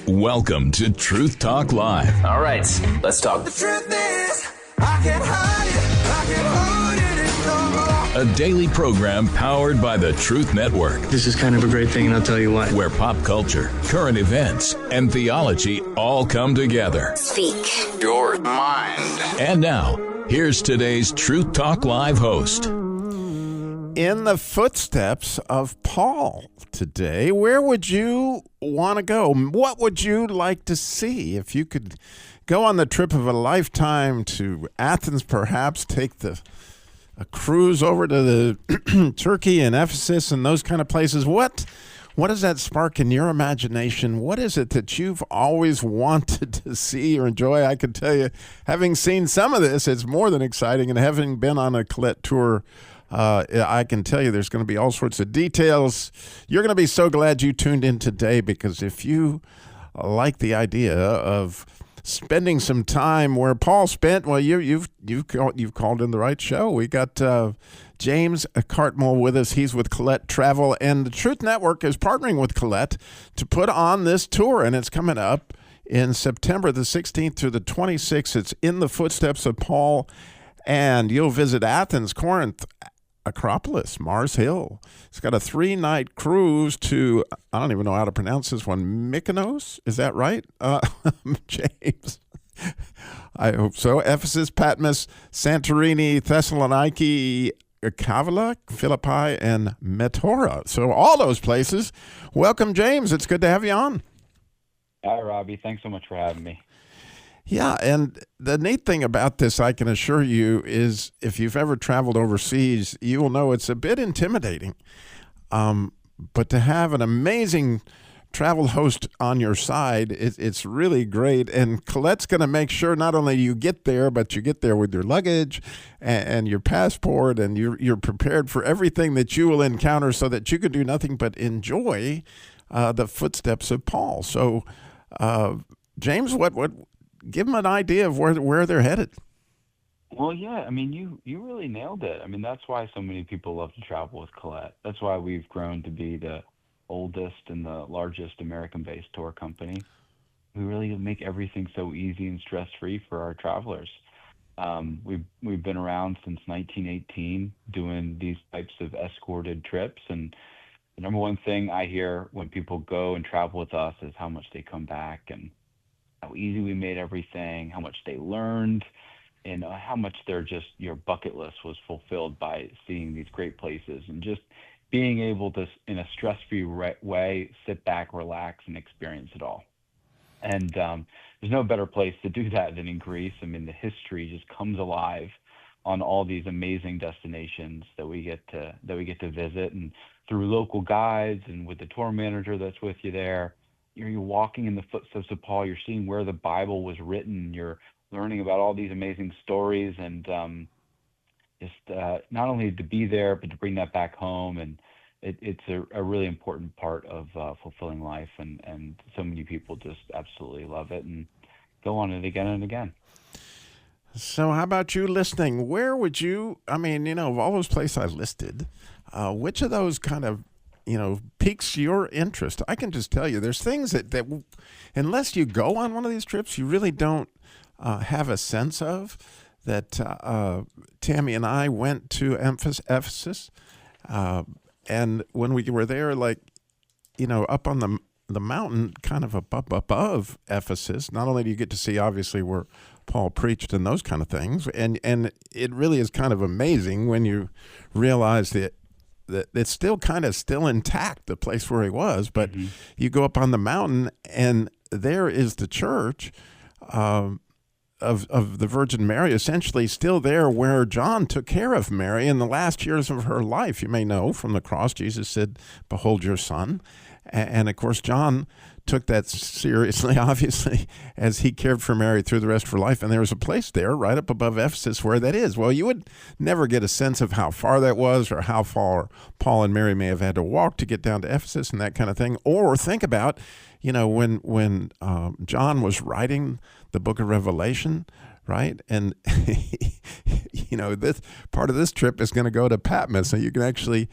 Welcome to Truth Talk Live. All right, let's talk. The truth is, I can't hide it. I can't hold it no more. A daily program powered by the Truth Network, This is kind of a great thing, and I'll tell you why. where pop culture, current events, and theology all come together. Speak Your mind. And now, here's today's Truth Talk Live host. In the footsteps of Paul today, where would you want to go? What would you like to see? If you could go on the trip of a lifetime to Athens, perhaps take a cruise over to the Turkey and Ephesus and those kind of places, what does that spark in your imagination? What is it that you've always wanted to see or enjoy? I can tell you, having seen some of this, it's more than exciting, and having been on a Colette tour, I can tell you there's going to be all sorts of details. You're going to be so glad you tuned in today, because if you like the idea of spending some time where Paul spent, well, you've called in the right show. We got James Cartmell with us. He's with Colette Travel, and the Truth Network is partnering with Colette to put on this tour, and it's coming up in September the 16th through the 26th. It's in the footsteps of Paul, and you'll visit Athens, Corinth, Acropolis, Mars Hill. It's got a 3-night cruise to, I don't even know how to pronounce this one, Mykonos? Is that right, James? I hope so. Ephesus, Patmos, Santorini, Thessaloniki, Kavala, Philippi, and Metora. So all those places. Welcome, James. It's good to have you on. Hi, Robby. Thanks so much for having me. Yeah, and the neat thing about this, I can assure you, is if you've ever traveled overseas, you will know it's a bit intimidating. But to have an amazing travel host on your side, it's really great. And Colette's going to make sure not only you get there, but you get there with your luggage and your passport, and you're prepared for everything that you will encounter, so that you can do nothing but enjoy the footsteps of Paul. So, James, what give them an idea of where they're headed. Well, yeah, I mean, you really nailed it. I mean, that's why so many people love to travel with Colette. That's why we've grown to be the oldest and the largest American-based tour company. We really make everything so easy and stress-free for our travelers. We've been around since 1918 doing these types of escorted trips, and the number one thing I hear when people go and travel with us is how much they come back, and how easy we made everything, how much they learned, and how much your bucket list was fulfilled by seeing these great places and just being able to, in a stress-free way, sit back, relax, and experience it all. And there's no better place to do that than in Greece. I mean, the history just comes alive on all these amazing destinations that we get to visit, and through local guides and with the tour manager that's with you there. You're walking in the footsteps of Paul. You're seeing where the Bible was written. You're learning about all these amazing stories, and not only to be there, but to bring that back home. And it's a really important part of fulfilling life. And so many people just absolutely love it and go on it again and again. So how about you listening? Where would you, of all those places I listed, which of those kind of piques your interest? I can just tell you, there's things that unless you go on one of these trips, you really don't have a sense of. That Tammy and I went to Ephesus, and when we were there, up on the mountain, kind of above Ephesus, not only do you get to see, obviously, where Paul preached and those kind of things, and it really is kind of amazing when you realize that it's still intact, the place where he was, but you go up on the mountain, and there is the church of the Virgin Mary, essentially still there, where John took care of Mary in the last years of her life. You may know from the cross, Jesus said, "Behold your son." And of course, John took that seriously, obviously, as he cared for Mary through the rest of her life. And there was a place there right up above Ephesus where that is. Well, you would never get a sense of how far that was, or how far Paul and Mary may have had to walk to get down to Ephesus and that kind of thing. Or think about, when John was writing the book of Revelation, right? And, this part of this trip is going to go to Patmos. So you can actually,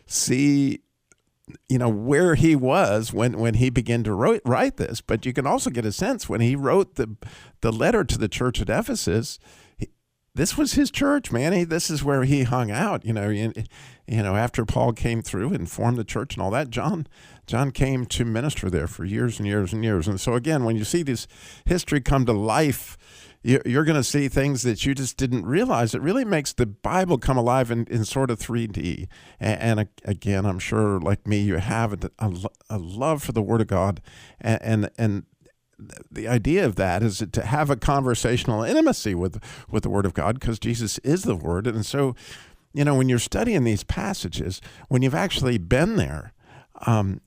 see where he was when he began to write this. But you can also get a sense when he wrote the letter to the church at Ephesus. This was his church, man. This is where he hung out. After Paul came through and formed the church and all that, John came to minister there for years and years and years. And so again, when you see this history come to life, you're going to see things that you just didn't realize. It really makes the Bible come alive in sort of 3D. And again, I'm sure, like me, you have a love for the Word of God, and the idea of that is to have a conversational intimacy with the Word of God, because Jesus is the Word. And so, when you're studying these passages, when you've actually been there,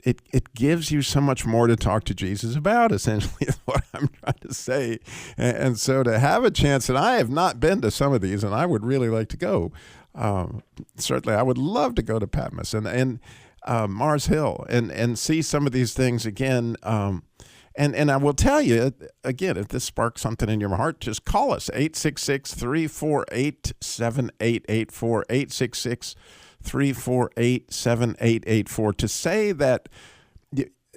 it gives you so much more to talk to Jesus about, essentially, is what I'm trying to say. And so to have a chance, and I have not been to some of these, and I would really like to go. Certainly, I would love to go to Patmos and Mars Hill and see some of these things again. And I will tell you, again, if this sparks something in your heart, just call us, 866-348-7884, 866-348-7884, to say that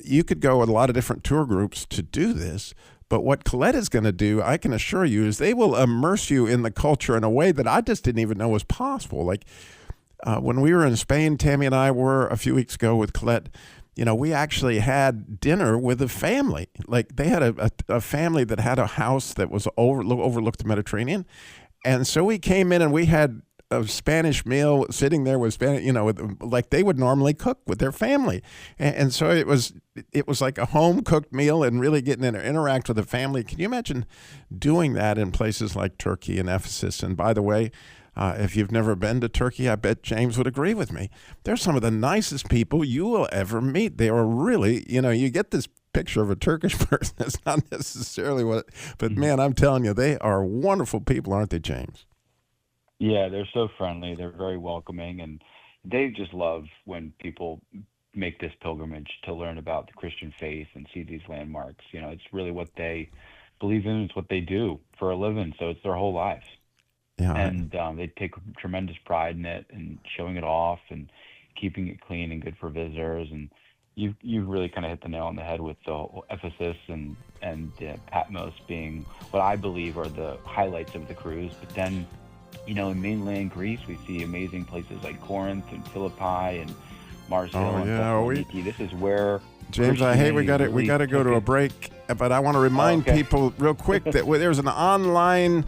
you could go with a lot of different tour groups to do this. But what Colette is going to do, I can assure you, is they will immerse you in the culture in a way that I just didn't even know was possible. Like when we were in Spain, Tammy and I were a few weeks ago with Colette. We actually had dinner with a family. Like they had a family that had a house that was overlooked the Mediterranean. And so we came in and we had a Spanish meal sitting there with Spanish, like they would normally cook with their family. And so it was like a home cooked meal and really getting to interact with the family. Can you imagine doing that in places like Turkey and Ephesus? And by the way, if you've never been to Turkey, I bet James would agree with me. They're some of the nicest people you will ever meet. They are really, you get this picture of a Turkish person. It's not necessarily but man, I'm telling you, they are wonderful people, aren't they, James? Yeah, they're so friendly. They're very welcoming, and they just love when people make this pilgrimage to learn about the Christian faith and see these landmarks. It's really what they believe in. It's what they do for a living. So it's their whole lives. Yeah, and they take tremendous pride in it and showing it off and keeping it clean and good for visitors. And you've really kind of hit the nail on the head with the Ephesus and Patmos being what I believe are the highlights of the cruise. But then, in mainland Greece, we see amazing places like Corinth and Philippi and Mars Hill and Thessaloniki. This is where James, I hate we got to go to a break, but I want to remind people real quick that there's an online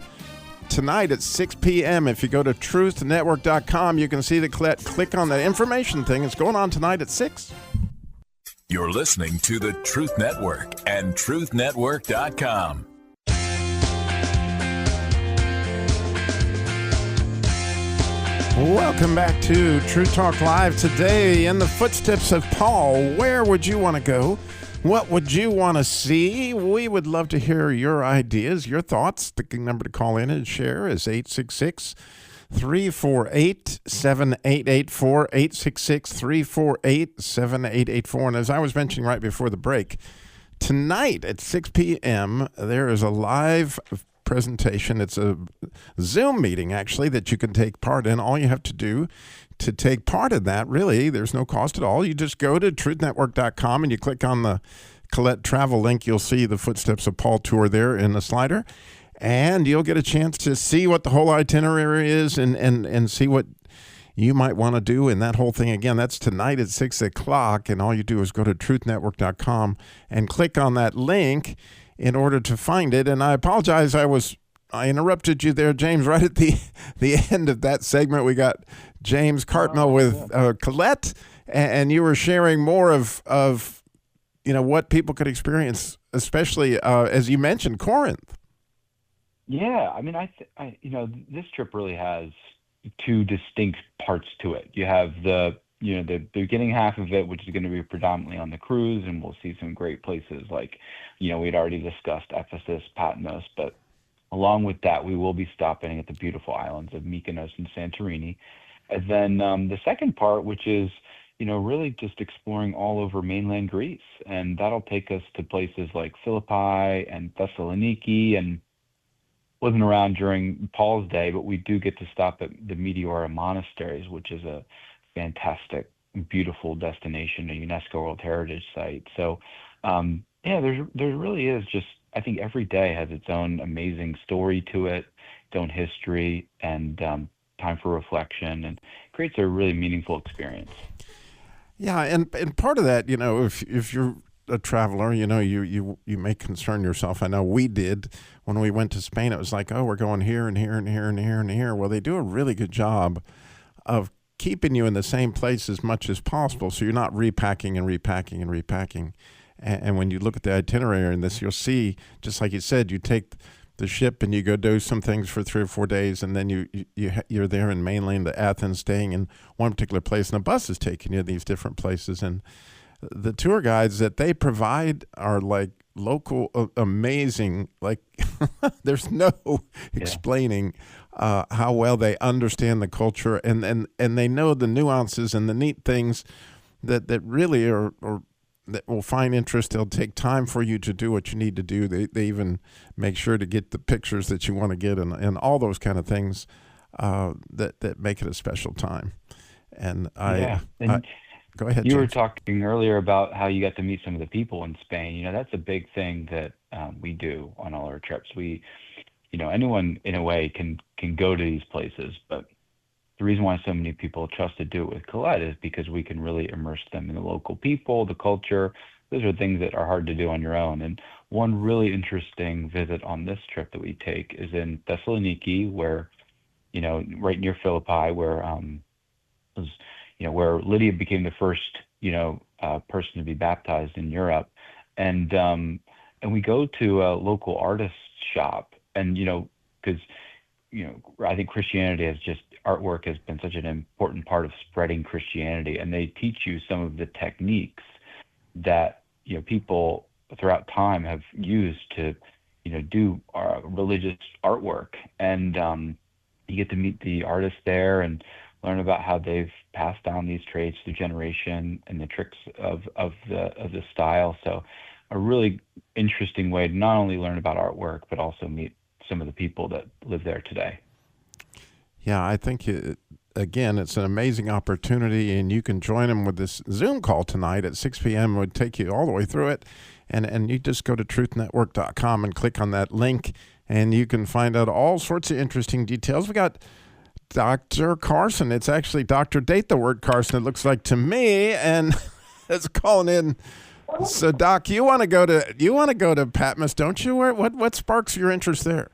tonight at 6 p.m. If you go to truthnetwork.com, you can see the click on the information thing. It's going on tonight at 6. You're listening to the Truth Network and truthnetwork.com. Welcome back to True Talk Live. Today, in the footsteps of Paul, where would you want to go? What would you want to see? We would love to hear your ideas, your thoughts. The number to call in and share is 866-348-7884, 866-348-7884. And as I was mentioning right before the break, tonight at 6 p.m., there is a live presentation. It's a Zoom meeting, actually, that you can take part in. All you have to do to take part in that, really, there's no cost at all. You just go to truthnetwork.com and you click on the Colette travel link. You'll see the Footsteps of Paul tour there in the slider, and you'll get a chance to see what the whole itinerary is and see what you might want to do in that whole thing. Again, that's tonight at 6 o'clock, and all you do is go to truthnetwork.com and click on that link in order to find it. And I apologize, I interrupted you there, James, right at the end of that segment. We got James Cartmell with Colette, and you were sharing more of what people could experience, especially as you mentioned, Corinth. Yeah, I mean, this trip really has two distinct parts to it. You have the beginning half of it, which is going to be predominantly on the cruise, and we'll see some great places like, we'd already discussed Ephesus, Patmos, but along with that, we will be stopping at the beautiful islands of Mykonos and Santorini. And then the second part, which is, really just exploring all over mainland Greece. And that'll take us to places like Philippi and Thessaloniki, and wasn't around during Paul's day, but we do get to stop at the Meteora monasteries, which is a fantastic beautiful destination, a UNESCO World Heritage Site. So, yeah, there really is just, I think every day has its own amazing story to it, its own history, and time for reflection, and creates a really meaningful experience. Yeah, and part of that, if you're a traveler, you may concern yourself. I know we did when we went to Spain. It was like, oh, we're going here and here and here and here and here. Well, they do a really good job of keeping you in the same place as much as possible, so you're not repacking and repacking and repacking. And when you look at the itinerary in this, you'll see, just like you said, you take the ship and you go do some things for 3 or 4 days, and then you're there in mainland Athens, staying in one particular place, and a bus is taking you to these different places. And the tour guides that they provide are like local, amazing. Like there's no explaining how well they understand the culture, and they know the nuances and the neat things that really are that will find interest. They'll take time for you to do what you need to do. They even make sure to get the pictures that you want to get, and all those kind of things that make it a special time. And go ahead, You were James. talking earlier about how you got to meet some of the people in Spain. That's a big thing that we do on all our trips. Anyone in a way can go to these places, but the reason why so many people trust to do it with Colette is because we can really immerse them in the local people, the culture. Those are things that are hard to do on your own. And one really interesting visit on this trip that we take is in Thessaloniki, where, right near Philippi, where where Lydia became the first, person to be baptized in Europe. And we go to a local artist shop, and, because, I think artwork has been such an important part of spreading Christianity, and they teach you some of the techniques that, people throughout time have used to, do religious artwork. And you get to meet the artists there and learn about how they've passed down these traits through generation and the tricks of the style. So a really interesting way to not only learn about artwork, but also meet some of the people that live there today. Yeah, I think, again, it's an amazing opportunity, and you can join them with this Zoom call tonight at 6 p.m. It would take you all the way through it, and you just go to truthnetwork.com and click on that link, and you can find out all sorts of interesting details. We got Dr. Carson. It's actually Dr. Date the word Carson, it looks like to me, and it's calling in. So, Doc, you want to go to Patmos, don't you? What sparks your interest there?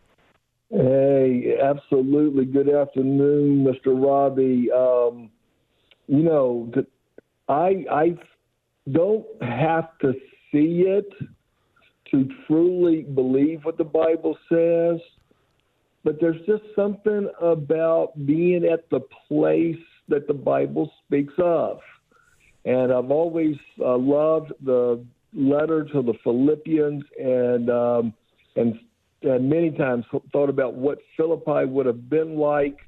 Hey, absolutely. Good afternoon, Mr. Robby. I don't have to see it to truly believe what the Bible says, but there's just something about being at the place that the Bible speaks of. And I've always loved the letter to the Philippians, and many times thought about what Philippi would have been like,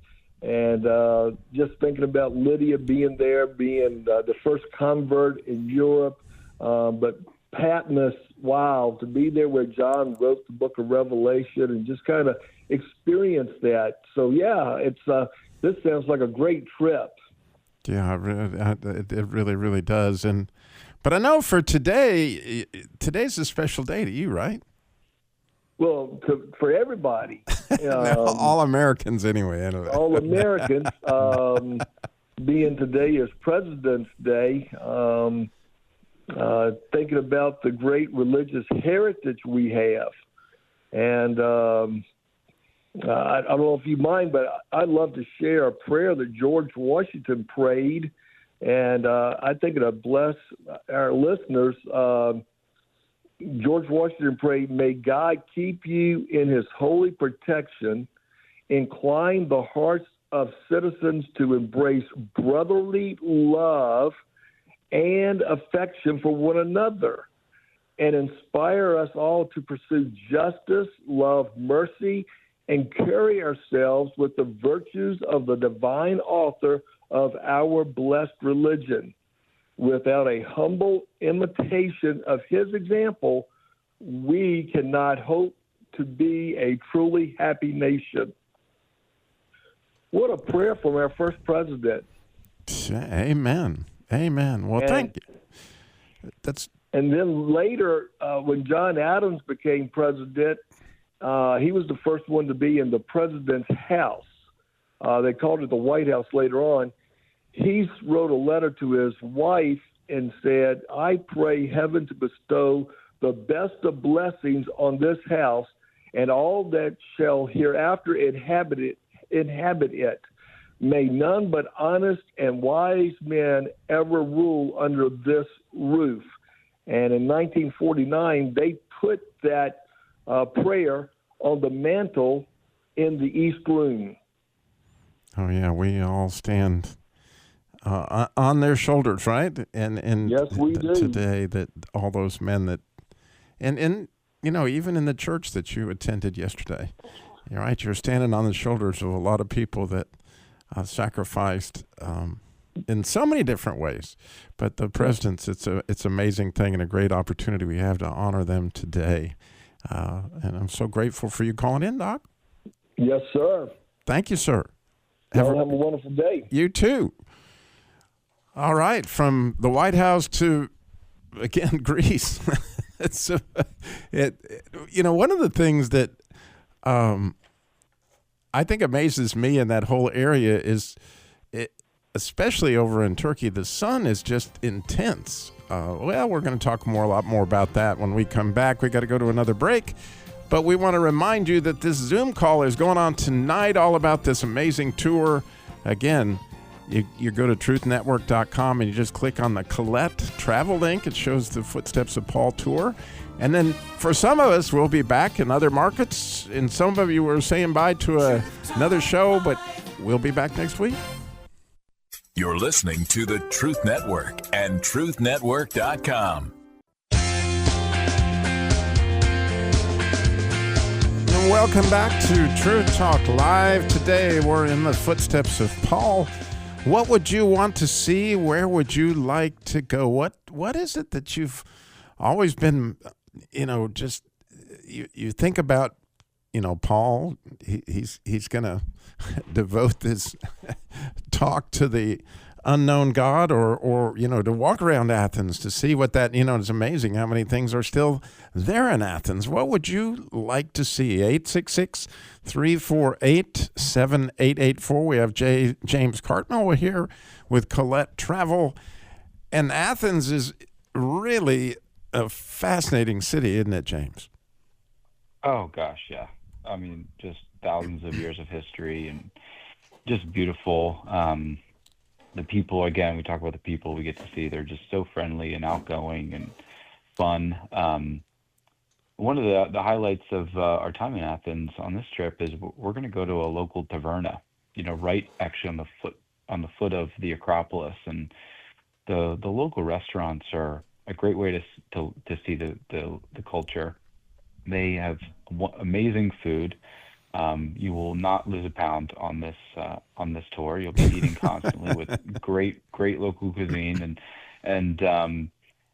and just thinking about Lydia being there, being the first convert in Europe. But Patmos, wow, to be there where John wrote the book of Revelation and just kind of experience that. So, yeah, this sounds like a great trip. Yeah, it really, really does. But I know for today's a special day to you, right? Well, for everybody. All Americans anyway. Anyway. All Americans. Being today is President's Day, thinking about the great religious heritage we have. And I don't know if you mind, but I'd love to share a prayer that George Washington prayed. And I think it'll bless our listeners. George Washington prayed, "May God keep you in his holy protection, incline the hearts of citizens to embrace brotherly love and affection for one another, and inspire us all to pursue justice, love, mercy, and carry ourselves with the virtues of the divine author of our blessed religion. Without a humble imitation of his example, we cannot hope to be a truly happy nation." What a prayer from our first president. Amen. Amen. Well, And- thank you. And then later, when John Adams became president, he was the first one to be in the president's house. They called it the White House later on. He wrote a letter to his wife and said, I pray heaven to bestow the best of blessings on this house and all that shall hereafter inhabit it. May none but honest and wise men ever rule under this roof. And in 1949, they put that prayer on the mantle in the East Room. Oh, yeah, we all stand on their shoulders, right? And Yes, we do. Today, that all those men that, and you know, even in the church that you attended yesterday, you're right, you're standing on the shoulders of a lot of people that sacrificed in so many different ways. But the presidents, it's an amazing thing and a great opportunity we have to honor them today. And I'm so grateful for you calling in, Doc. Yes, sir. Thank you, sir. Have a wonderful day. You too. All right, from the White House to, again, Greece. You know, one of the things that I think amazes me in that whole area is, especially over in Turkey, the sun is just intense. Well, we're going to talk a lot more about that when we come back. We got to go to another break. But we want to remind you that this Zoom call is going on tonight, all about this amazing tour. Again, you go to truthnetwork.com and you just click on the Colette travel link. It shows the Footsteps of Paul tour. And then for some of us, we'll be back in other markets. And some of you were saying bye to another show, but we'll be back next week. You're listening to the Truth Network and truthnetwork.com. Welcome back to Truth Talk Live. Today we're in the footsteps of Paul. What would you want to see? Where would you like to go? What is it that you've always been, you know, just you think about, you know, Paul, he's going to devote this talk to the unknown God, or you know, to walk around Athens to see what that, you know, it's amazing how many things are still there in Athens. What would you like to see? 866-348-7884. We have James Cartmell. We're here with Colette Travel, and Athens is really a fascinating city, isn't it, James? Oh gosh, yeah. I mean, just thousands of years of history and just beautiful. The people, again, we talk about the people we get to see. They're just so friendly and outgoing and fun. One of the highlights of our time in Athens on this trip is we're going to go to a local taverna, you know, right actually on the foot of the Acropolis, and the local restaurants are a great way to see the culture. They have amazing food. You will not lose a pound on this tour. You'll be eating constantly with great local cuisine, and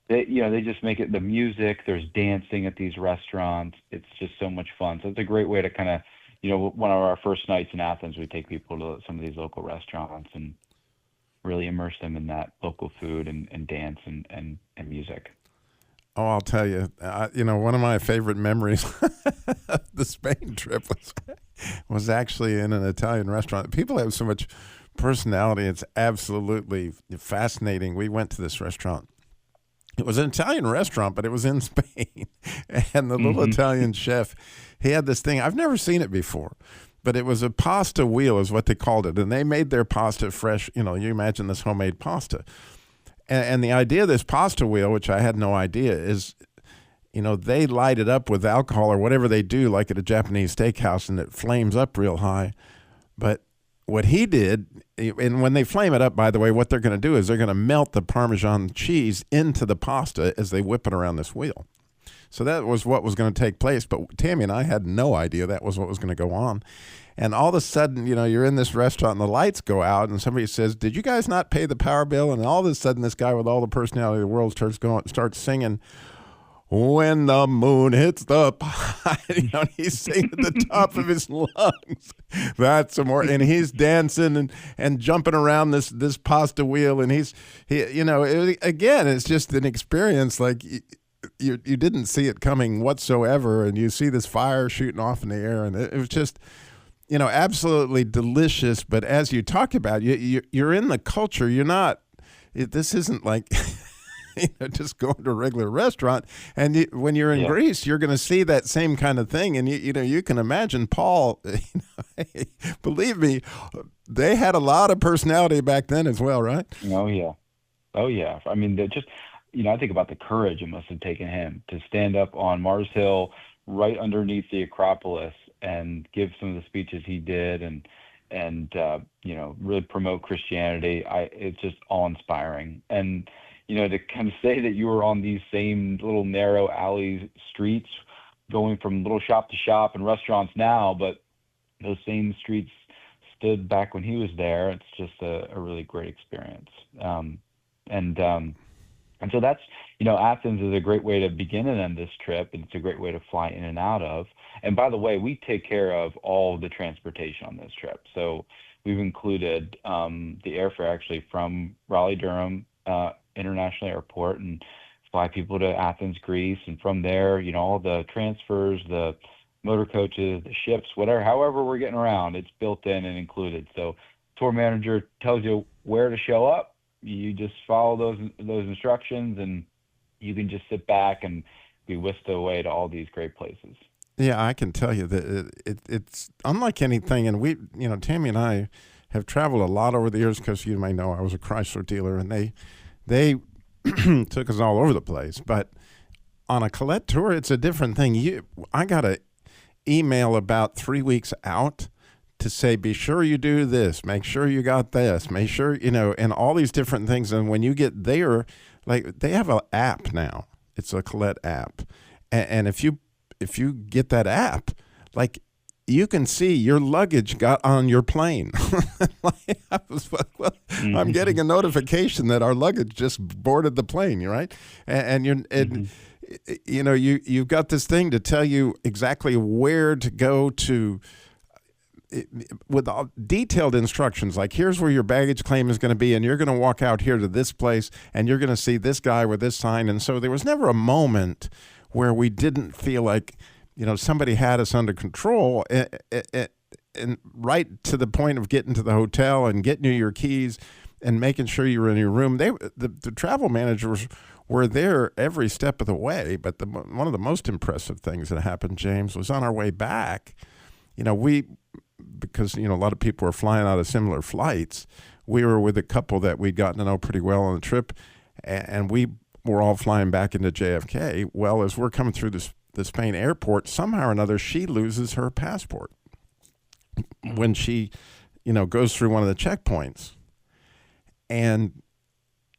they just make it, the music. There's dancing at these restaurants. It's just so much fun. So it's a great way to kind of, you know, one of our first nights in Athens, we take people to some of these local restaurants and really immerse them in that local food and dance and music. Oh, I'll tell you, you know, one of my favorite memories of the Spain trip was actually in an Italian restaurant. People have so much personality. It's absolutely fascinating. We went to this restaurant. It was an Italian restaurant, but it was in Spain. And the little Italian chef, he had this thing. I've never seen it before, but it was a pasta wheel is what they called it. And they made their pasta fresh. You know, you imagine this homemade pasta. And the idea of this pasta wheel, which I had no idea, is, you know, they light it up with alcohol or whatever they do, like at a Japanese steakhouse, and it flames up real high. But what he did, and when they flame it up, by the way, what they're going to do is they're going to melt the Parmesan cheese into the pasta as they whip it around this wheel. So that was what was going to take place. But Tammy and I had no idea that was what was going to go on. And all of a sudden, you know, you're in this restaurant and the lights go out and somebody says, "Did you guys not pay the power bill?" And all of a sudden, this guy with all the personality of the world starts singing, when the moon hits the pie. He's singing at the top of his lungs. That's more, and he's dancing and jumping around this pasta wheel, and again, it's just an experience like you didn't see it coming whatsoever, and you see this fire shooting off in the air, and it was just absolutely delicious. But as you talk about, you're in the culture. You're not. This isn't like just going to a regular restaurant. And when you're in Greece, you're going to see that same kind of thing. And you can imagine Paul. Believe me, they had a lot of personality back then as well, right? Oh yeah. I mean, I think about the courage it must have taken him to stand up on Mars Hill, right underneath the Acropolis, and give some of the speeches he did, and really promote Christianity. It's just awe-inspiring. And, to kind of say that you were on these same little narrow alley streets going from little shop to shop and restaurants now, but those same streets stood back when he was there. It's just a really great experience. And so that's, Athens is a great way to begin and end this trip, and it's a great way to fly in and out of. And by the way, we take care of all of the transportation on this trip. So we've included the airfare actually from Raleigh-Durham International Airport, and fly people to Athens, Greece, and from there, all the transfers, the motor coaches, the ships, whatever, however we're getting around, it's built in and included. So tour manager tells you where to show up. You just follow those instructions, and you can just sit back and be whisked away to all these great places. Yeah, I can tell you that it's unlike anything. And we, Tammy and I have traveled a lot over the years because you may know I was a Chrysler dealer, and they took us all over the place. But on a Colette tour, it's a different thing. I got an email about 3 weeks out to say, be sure you do this, make sure you got this, make sure, and all these different things. And when you get there, like they have an app now. It's a Colette app. And if you get that app, like you can see your luggage got on your plane. I'm getting a notification that our luggage just boarded the plane, right? You've got this thing to tell you exactly where to go to, with all detailed instructions, like here's where your baggage claim is going to be, and you're going to walk out here to this place, and you're going to see this guy with this sign. And so there was never a moment where we didn't feel like, somebody had us under control, and right to the point of getting to the hotel and getting you your keys and making sure you were in your room. The travel managers were there every step of the way. But one of the most impressive things that happened, James, was on our way back. Because a lot of people were flying out of similar flights, we were with a couple that we'd gotten to know pretty well on the trip, and we were all flying back into JFK. Well, as we're coming through the Spain airport, somehow or another she loses her passport when she goes through one of the checkpoints, and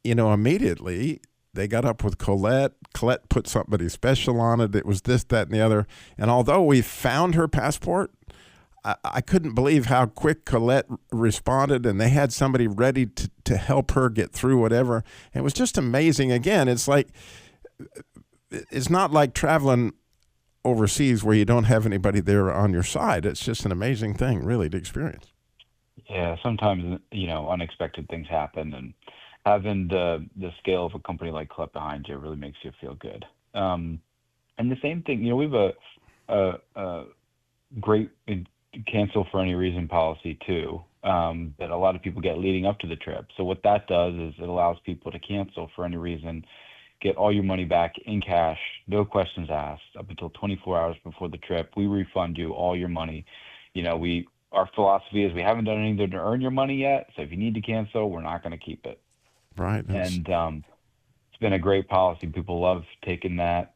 immediately they got up with Colette. Colette put somebody special on it. It was this, that, and the other. And although we found her passport, I couldn't believe how quick Colette responded, and they had somebody ready to help her get through whatever. It was just amazing. Again, it's not like traveling overseas where you don't have anybody there on your side. It's just an amazing thing, really, to experience. Yeah, sometimes, unexpected things happen, and having the scale of a company like Colette behind you really makes you feel good. And the same thing, we have a great cancel for any reason policy too, that a lot of people get leading up to the trip. So what that does is it allows people to cancel for any reason, get all your money back in cash, no questions asked, up until 24 hours before the trip. We refund you all your money. Our philosophy is we haven't done anything to earn your money yet, so if you need to cancel, we're not going to keep it. Right. And it's been a great policy. People love taking that.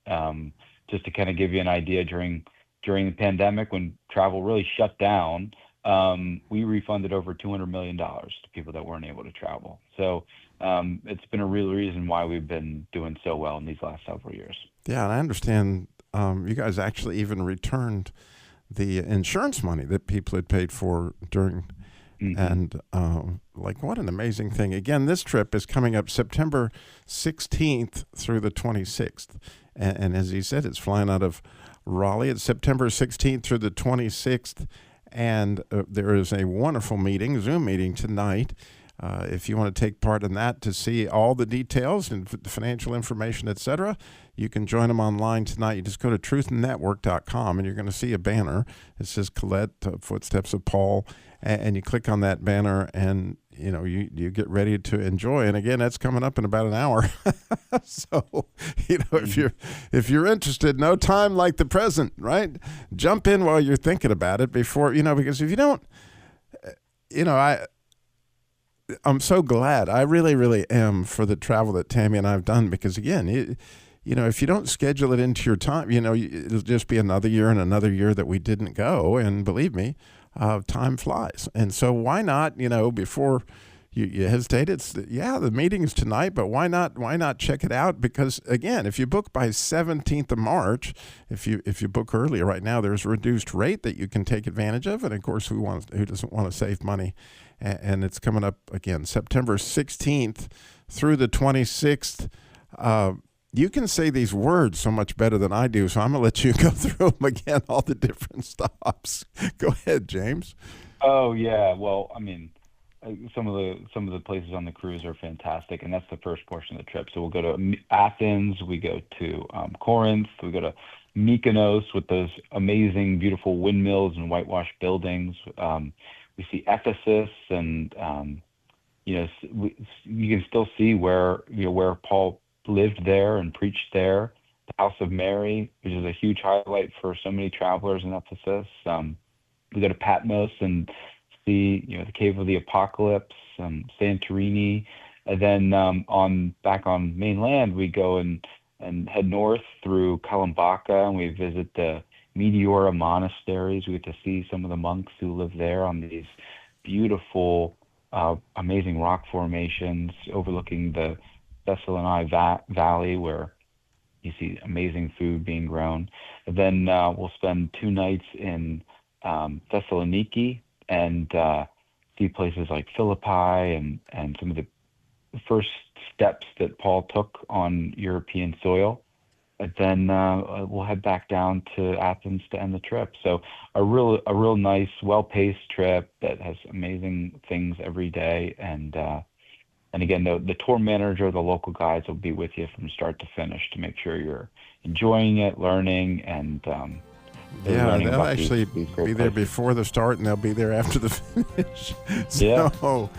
Just to kind of give you an idea, during the pandemic, when travel really shut down, we refunded over $200 million to people that weren't able to travel. So it's been a real reason why we've been doing so well in these last several years. Yeah, and I understand you guys actually even returned the insurance money that people had paid for during, and what an amazing thing. Again, this trip is coming up September 16th through the 26th. And as he said, it's flying out of Raleigh. It's September 16th through the 26th. And there is a wonderful meeting, Zoom meeting tonight. If you want to take part in that to see all the details and financial information, etc., you can join them online tonight. You just go to truthnetwork.com and you're going to see a banner. It says Colette, Footsteps of Paul, and you click on that banner and you get ready to enjoy. And again, that's coming up in about an hour. So, if you're interested, no time like the present, right? Jump in while you're thinking about it before, because if you don't, I'm so glad. I really, really am for the travel that Tammy and I have done because, again, if you don't schedule it into your time, it'll just be another year and another year that we didn't go. And believe me, time flies. And so why not, before you hesitate, the meeting's tonight, but why not check it out? Because, again, if you book by 17th of March, if you book earlier right now, there's a reduced rate that you can take advantage of. And, of course, who doesn't want to save money? And it's coming up, again, September 16th through the 26th. You can say these words so much better than I do, so I'm going to let you go through them again, all the different stops. Go ahead, James. Oh, yeah. Well, I mean, some of the places on the cruise are fantastic, and that's the first portion of the trip. So we'll go to Athens, we go to Corinth, we go to Mykonos with those amazing, beautiful windmills and whitewashed buildings. We see Ephesus, and you can still see where Paul lived there and preached there. The House of Mary, which is a huge highlight for so many travelers in Ephesus. We go to Patmos and see the Cave of the Apocalypse, Santorini, and then back on mainland we go and head north through Kalambaka, and we visit the Meteora monasteries. We get to see some of the monks who live there on these beautiful, amazing rock formations overlooking the Thessaloniki Valley, where you see amazing food being grown. And then we'll spend 2 nights in Thessaloniki and see places like Philippi and some of the first steps that Paul took on European soil. And then we'll head back down to Athens to end the trip. So a real nice, well-paced trip that has amazing things every day. And again, the tour manager, the local guides will be with you from start to finish to make sure you're enjoying it, learning, and they'll actually be there before the start, and they'll be there after the finish. So,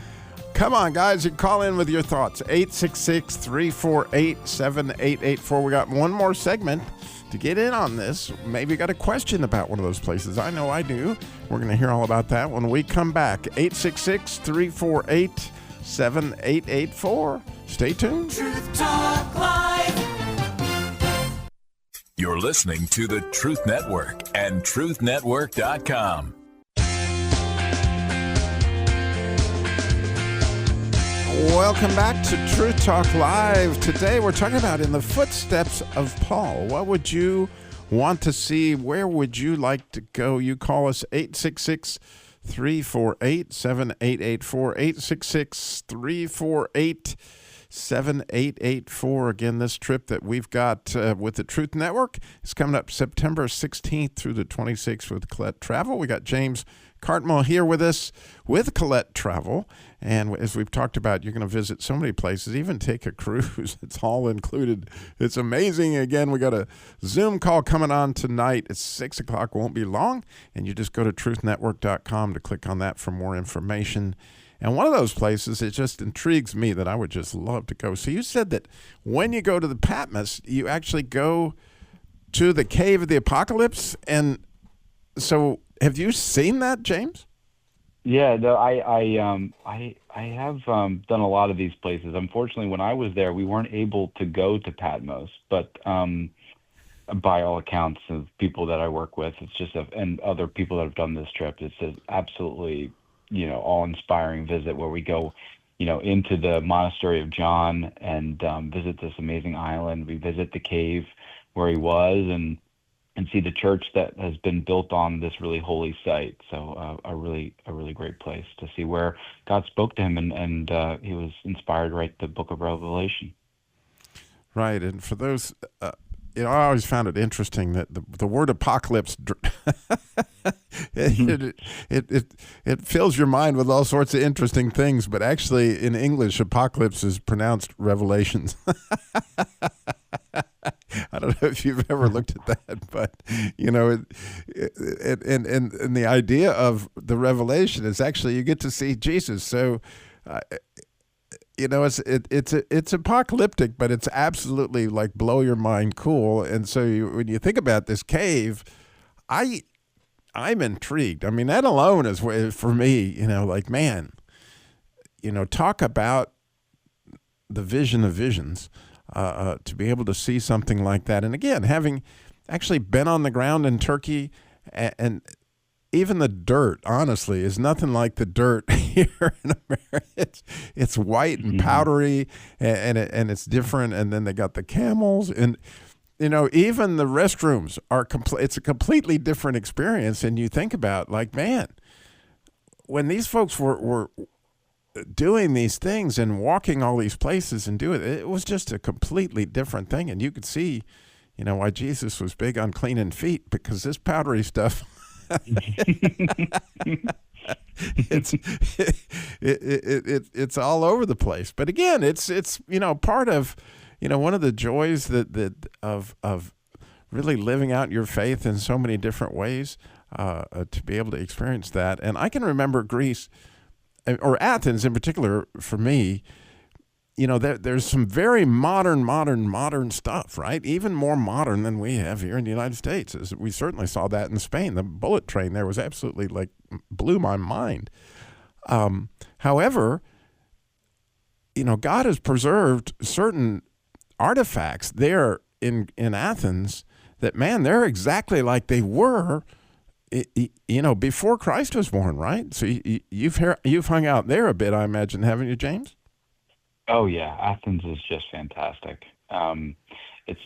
come on, guys, you call in with your thoughts. 866-348-7884. We got one more segment to get in on this. Maybe you got a question about one of those places. I know I do. We're going to hear all about that when we come back. 866-348-7884. Stay tuned. Truth Talk Live. You're listening to the Truth Network and truthnetwork.com. Welcome back to Truth Talk Live. Today we're talking about in the footsteps of Paul. What would you want to see? Where would you like to go? You call us 866-348-7884, 866-348-7884. Again, this trip that we've got with the Truth Network is coming up September 16th through the 26th with Colette Travel. We got James Cartmell here with us with Colette Travel. And as we've talked about, you're going to visit so many places, even take a cruise. It's all included. It's amazing. Again, we got a Zoom call coming on tonight. It's 6 o'clock, won't be long. And you just go to truthnetwork.com to click on that for more information. And one of those places, it just intrigues me that I would just love to go. So you said that when you go to the Patmos, you actually go to the Cave of the Apocalypse. And so have you seen that, James? Yeah, no, I have done a lot of these places. Unfortunately, when I was there, we weren't able to go to Patmos, but by all accounts of people that I work with, it's just and other people that have done this trip, it's an absolutely awe-inspiring visit where we go, into the monastery of John and visit this amazing island. We visit the cave where he was and see the church that has been built on this really holy site. So a really great place to see where God spoke to him and he was inspired to write the book of Revelation. Right. And for those I always found it interesting that the word apocalypse, it fills your mind with all sorts of interesting things, but actually in English, apocalypse is pronounced revelations. I don't know if you've ever looked at that, but and the idea of the revelation is actually you get to see Jesus. So, it's apocalyptic, but it's absolutely like blow your mind cool. And so when you think about this cave, I'm intrigued. I mean, that alone is for me, like, man, talk about the vision of visions. To be able to see something like that. And again, having actually been on the ground in Turkey, and even the dirt, honestly, is nothing like the dirt here in America. It's white and powdery, and it's different. And then they got the camels, and even the restrooms are it's a completely different experience. And you think about, like, man, when these folks were doing these things and walking all these places and it was just a completely different thing. And you could see, why Jesus was big on cleaning feet, because this powdery stuff, it's all over the place. But again, it's part of, one of the joys of really living out your faith in so many different ways, to be able to experience that. And I can remember Greece, or Athens in particular, for me, there's some very modern stuff, right? Even more modern than we have here in the United States. We certainly saw that in Spain. The bullet train there was absolutely, like, blew my mind. However, God has preserved certain artifacts there in Athens that, man, they're exactly like they were before Christ was born, right? So you've hung out there a bit, I imagine, haven't you, James? Oh yeah, Athens is just fantastic. It's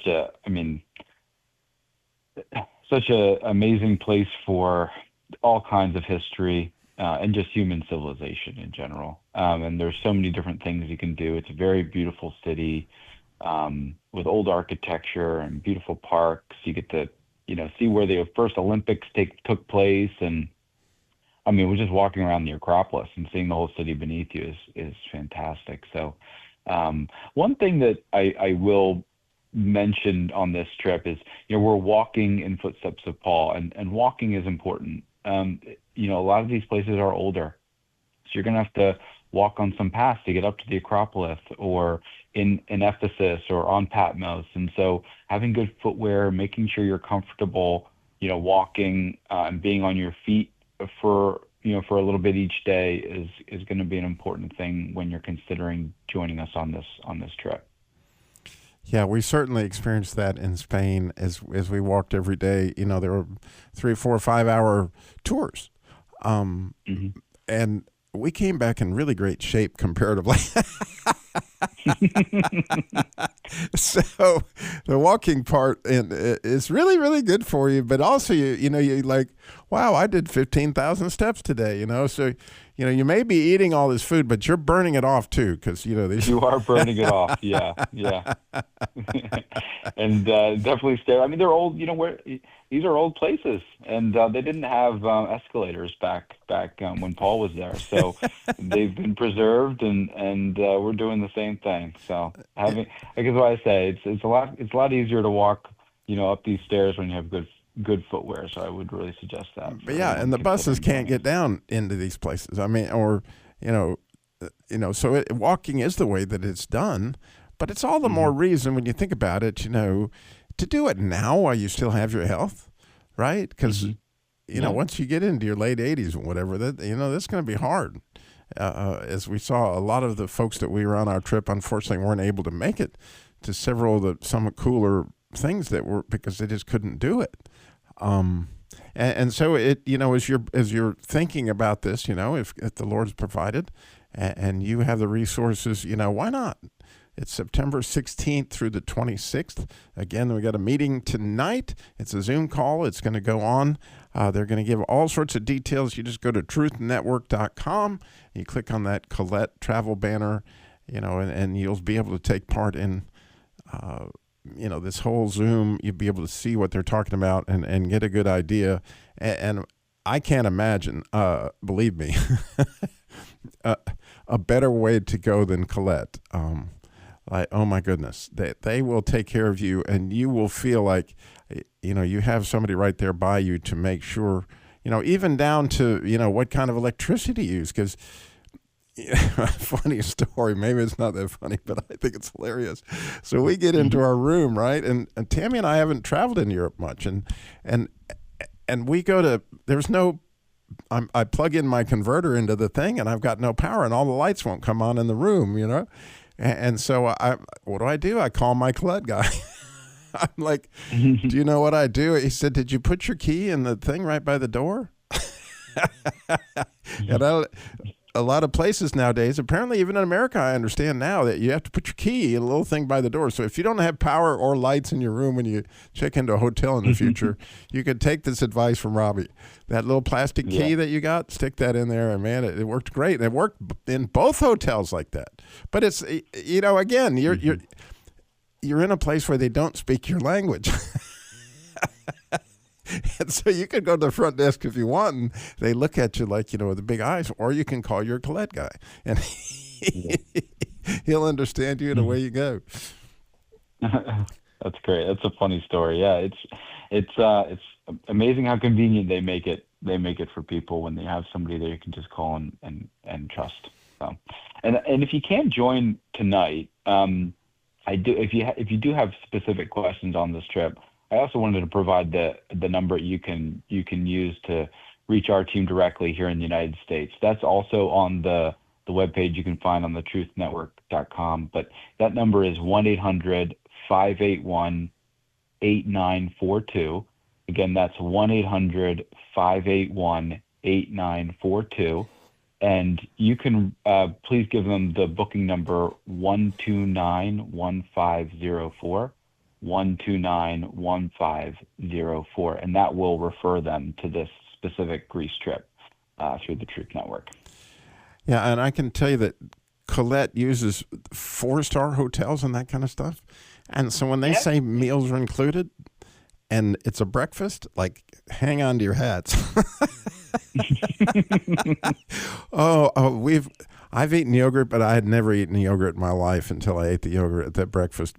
such a amazing place for all kinds of history, and just human civilization in general. And there's so many different things you can do. It's a very beautiful city, with old architecture and beautiful parks. You get to see where the first Olympics took place. And we're just walking around the Acropolis and seeing the whole city beneath you is fantastic. So one thing that I will mention on this trip is, we're walking in footsteps of Paul, and walking is important. A lot of these places are older, so you're going to have to walk on some paths to get up to the Acropolis, or in Ephesus, or on Patmos. And so having good footwear, making sure you're comfortable, walking, and being on your feet for a little bit each day is going to be an important thing when you're considering joining us on this trip. Yeah, we certainly experienced that in Spain as we walked every day. There were 3, 4, 5 hour tours. And we came back in really great shape comparatively. So the walking part is really, really good for you, but also you like, wow, I did 15,000 steps today, So you may be eating all this food, but you're burning it off too, because you are burning it off. Yeah. And definitely stay. They're old. These are old places, and they didn't have escalators back when Paul was there. So they've been preserved, and we're doing the same thing. So I guess what I say, it's a lot easier to walk up these stairs when you have good footwear. So I would really suggest that. But yeah, and the buses can't get down into these places. So walking is the way that it's done. But it's all the more reason when you think about it, to do it now while you still have your health, right? Because once you get into your late 80s or whatever, that's going to be hard. As we saw, a lot of the folks that we were on our trip, unfortunately, weren't able to make it to several of the somewhat cooler things that were, because they just couldn't do it. And so it, as you're thinking about this, if the Lord's provided and you have the resources, why not? It's September 16th through the 26th. Again, we got a meeting tonight. It's a Zoom call. It's going to go on. They're going to give all sorts of details. You just go to truthnetwork.com. You click on that Colette travel banner, and you'll be able to take part in this whole Zoom, you'd be able to see what they're talking about and get a good idea. And I can't imagine, believe me, a better way to go than Colette. Like, oh my goodness, they will take care of you, and you will feel like, you have somebody right there by you to make sure, even down to, what kind of electricity you use. Because, funny story, maybe it's not that funny, but I think it's hilarious. So we get into our room, right? And Tammy and I haven't traveled in Europe much. And we go to, I plug in my converter into the thing, and I've got no power, and all the lights won't come on in the room, And so what do? I call my Colette guy. I'm like, do you know what I do? He said, did you put your key in the thing right by the door? And a lot of places nowadays, apparently even in America, I understand now that you have to put your key in a little thing by the door. So if you don't have power or lights in your room when you check into a hotel in the future, you could take this advice from Robby. That little plastic key that you got, stick that in there, and man, it worked great. And it worked in both hotels like that. But it's, again, you're in a place where they don't speak your language. And so you could go to the front desk if you want, and they look at you like, with the big eyes, or you can call your Colette guy, and he'll understand you and away you go. That's great. That's a funny story. Yeah, it's amazing how convenient they make it. They make it for people when they have somebody that you can just call and trust. So, and if you can't join tonight, if you do have specific questions on this trip, I also wanted to provide the number you can use to reach our team directly here in the United States. That's also on the webpage you can find on thetruthnetwork.com. But that number is 1-800-581-8942. Again, that's 1-800-581-8942. And you can please give them the booking number 129-1504. 129-1504, and that will refer them to this specific Greece trip through the Truth Network. Yeah, and I can tell you that Colette uses 4-star hotels and that kind of stuff. And so when they say meals are included and it's a breakfast, like, hang on to your hats. I've eaten yogurt, but I had never eaten yogurt in my life until I ate the yogurt at that breakfast.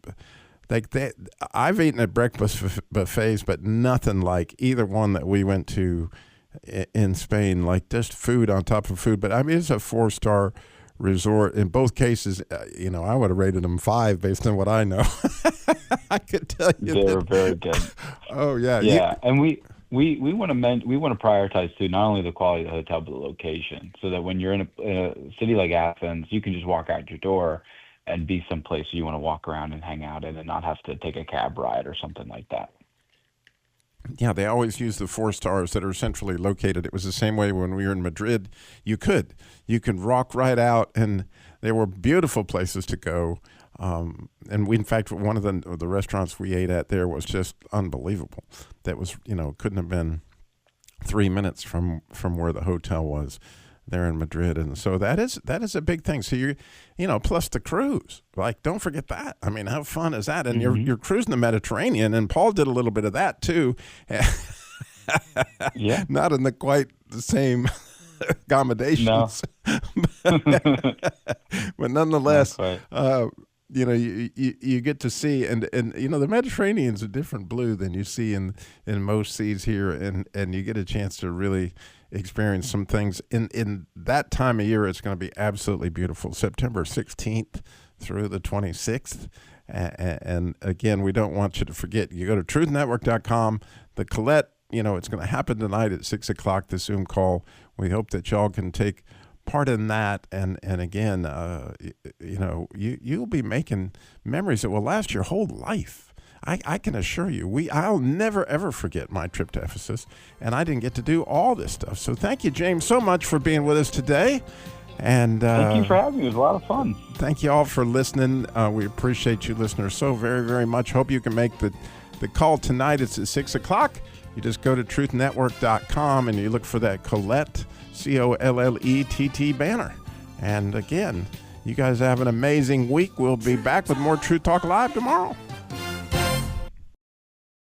I've eaten at breakfast buffets, but nothing like either one that we went to in Spain, like just food on top of food. But I mean, it's a 4-star resort. In both cases, I would have rated them 5 based on what I know. I could tell you they were very good. Oh yeah, yeah. And we want to prioritize too, not only the quality of the hotel but the location, so that when you're in a city like Athens, you can just walk out your door and be someplace you want to walk around and hang out in and not have to take a cab ride or something like that. Yeah, they always use the 4 stars that are centrally located. It was the same way when we were in Madrid. You could walk right out, and there were beautiful places to go. And we, in fact, one of the restaurants we ate at there was just unbelievable. That was, couldn't have been 3 minutes from where the hotel was there in Madrid. And so that is a big thing. So plus the cruise, like, don't forget that. I mean, how fun is that? And you're cruising the Mediterranean, and Paul did a little bit of that too. Yeah. Not in quite the same accommodations. No. But nonetheless, you get to see, and the Mediterranean's a different blue than you see in most seas here, and you get a chance to really experience some things in that time of year. It's going to be absolutely beautiful. September 16th through the 26th. And again, we don't want you to forget, you go to truthnetwork.com. The Colette, it's going to happen tonight at 6:00, the Zoom call. We hope that y'all can take part in that. And again, you'll be making memories that will last your whole life. I can assure you, I'll never, ever forget my trip to Ephesus, and I didn't get to do all this stuff. So thank you, James, so much for being with us today. And thank you for having me. It was a lot of fun. Thank you all for listening. We appreciate you listeners so very, very much. Hope you can make the call tonight. It's at 6:00. You just go to truthnetwork.com and you look for that Colette, COLLETT banner. And again, you guys have an amazing week. We'll be back with more Truth Talk Live tomorrow.